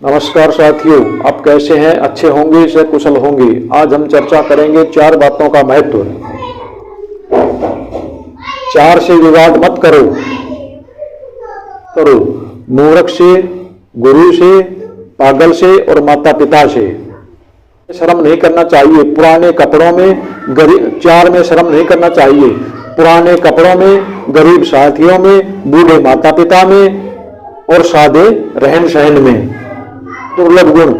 नमस्कार साथियों, आप कैसे हैं? अच्छे होंगे, से कुशल होंगे। आज हम चर्चा करेंगे 4 बातों का महत्व। 4 से विवाद मत करो। मूर्ख से, गुरु से, पागल से और माता पिता से। शर्म नहीं करना चाहिए। पुराने कपड़ों में 4 में शर्म नहीं करना चाहिए। पुराने कपड़ों में, गरीब साथियों में, बूढ़े माता पिता में और सादे रहन सहन में। दुर्लभ गुण: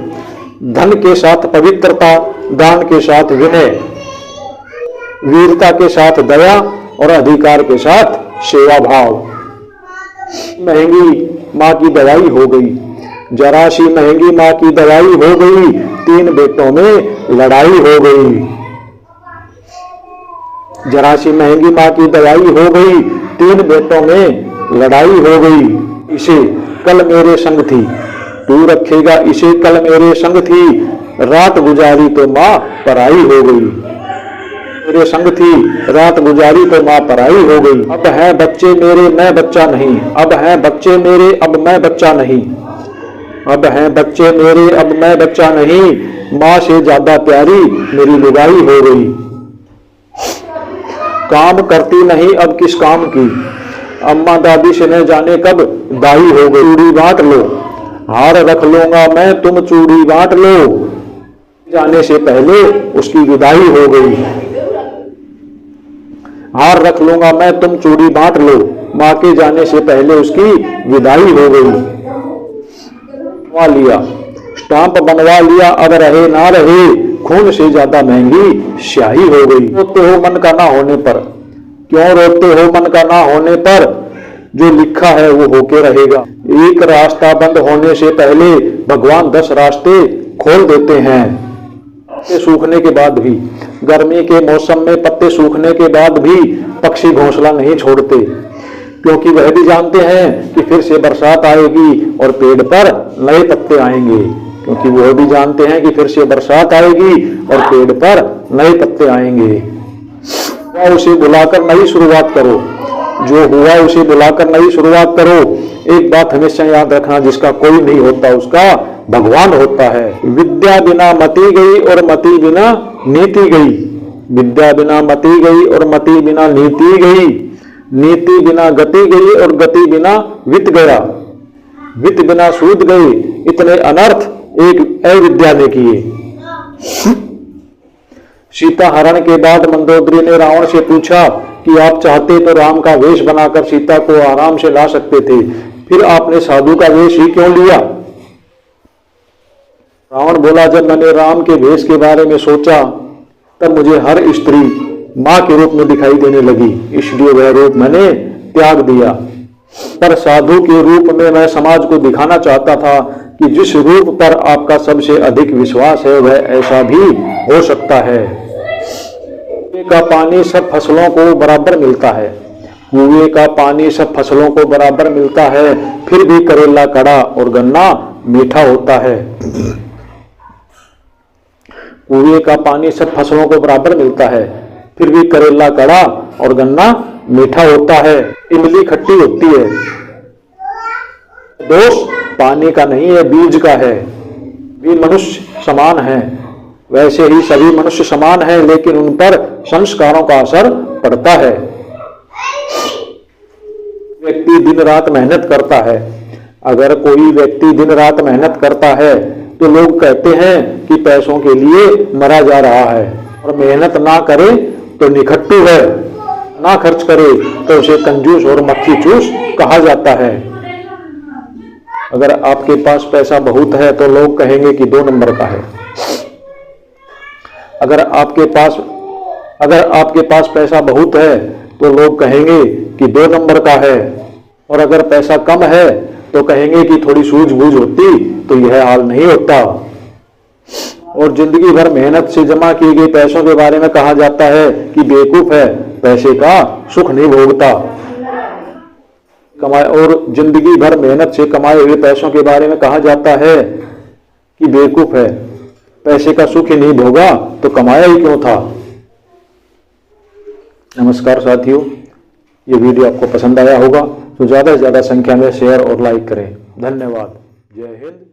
धन के साथ पवित्रता, दान के साथ विनय, वीरता के साथ दया और अधिकार के साथ सेवा भाव। महंगी माँ की दवाई हो गई, जरा सी महंगी माँ की दवाई हो गई, 3 बेटों में लड़ाई हो गई। जरा सी महंगी माँ की दवाई हो गई, 3 बेटों में लड़ाई हो गई। इसे कल मेरे संग थी, तू रखेगा इसे कल मेरे संग थी, रात गुजारी तो माँ पराई हो गई। मेरे संग थी, रात गुजारी तो माँ पराई हो गई। अब है बच्चे मेरे, मैं बच्चा नहीं। अब है बच्चे मेरे, अब मैं बच्चा नहीं। अब है बच्चे मेरे, अब मैं बच्चा नहीं। माँ से ज्यादा प्यारी मेरी लुगाई हो गई। काम करती नहीं अब किस काम की, अम्मा दादी से न जाने कब दाई हो गई। चूड़ी बांट लो, हार रख लूंगा मैं, तुम चूड़ी बांट लो। जाने से पहले उसकी विदाई हो गई। हार रख लूंगा मैं, तुम चूड़ी बांट लो। माँ के जाने से पहले उसकी विदाई हो गई। बनवा लिया, स्टाम्प बनवा लिया, अब रहे ना रहे, खून से ज्यादा महंगी स्याही हो गई। रोते हो मन का ना होने पर, क्यों रोते हो मन का ना होने पर, जो लिखा है वो होके रहेगा। एक रास्ता बंद होने से पहले भगवान 10 रास्ते खोल देते हैं। पत्ते सूखने के बाद भी, गर्मी के मौसम में पत्ते सूखने के बाद भी पक्षी घोंसला नहीं छोड़ते, क्योंकि वह भी जानते हैं कि फिर से बरसात आएगी और पेड़ पर नए पत्ते आएंगे। क्योंकि वह भी जानते हैं कि फिर से बरसात आएगी और पेड़ पर नए पत्ते आएंगे। उसे बुलाकर नई शुरुआत करो, जो हुआ उसे बुलाकर नई शुरुआत करो। एक बात हमेशा याद रखना, जिसका कोई नहीं होता उसका भगवान होता है। विद्या बिना मति गई और मति बिना नीति गई। विद्या बिना मति गई और मति बिना नीति गई। नीति बिना गति गई और गति बिना वित्त गया। वित्त बिना सूद गए। इतने अनर्थ एक अविद्या ने किए। सीता हरण के बाद मंदोदरी ने रावण से पूछा कि आप चाहते तो राम का वेश बनाकर सीता को आराम से ला सकते थे, फिर आपने साधु का वेश ही क्यों लिया? रावण बोला, जब मैंने राम के वेश के बारे में सोचा तब मुझे हर स्त्री मां के रूप में दिखाई देने लगी, इसलिए वह रूप मैंने त्याग दिया। पर साधु के रूप में मैं समाज को दिखाना चाहता था कि जिस रूप पर आपका सबसे अधिक विश्वास है वह ऐसा भी हो सकता है। कुएं का पानी सब फसलों को बराबर मिलता है। कुएं का पानी सब फसलों को बराबर मिलता है, फिर भी करेला कड़ा और गन्ना मीठा होता है। कुएं का पानी सब फसलों को बराबर मिलता है, फिर भी करेला कड़ा और गन्ना मीठा होता है। इमली खट्टी होती है। दोष पानी का नहीं है, बीज का है। भी मनुष्य समान है, वैसे ही सभी मनुष्य समान हैं, लेकिन उन पर संस्कारों का असर पड़ता है। व्यक्ति दिन रात मेहनत करता है। अगर कोई व्यक्ति दिन रात मेहनत करता है तो लोग कहते हैं कि पैसों के लिए मरा जा रहा है, और मेहनत ना करे तो निखट्टू है, ना खर्च करे तो उसे कंजूस और मक्खी चूस कहा जाता है। अगर आपके पास पैसा बहुत है तो लोग कहेंगे कि 2 नंबर का है। अगर आपके पास पैसा बहुत है तो लोग कहेंगे कि 2 नंबर का है, और अगर पैसा कम है तो कहेंगे कि थोड़ी सूझबूझ होती तो यह हाल नहीं होता। और जिंदगी भर मेहनत से जमा किए गए पैसों के बारे में कहा जाता है कि बेवकूफ है, पैसे का सुख नहीं भोगता। और जिंदगी भर मेहनत से कमाए हुए पैसों के बारे में कहा जाता है कि बेवकूफ है, पैसे का सुख ही नहीं भोगा तो कमाया ही क्यों था। नमस्कार साथियों, ये वीडियो आपको पसंद आया होगा तो ज्यादा से ज्यादा संख्या में शेयर और लाइक करें। धन्यवाद। जय हिंद।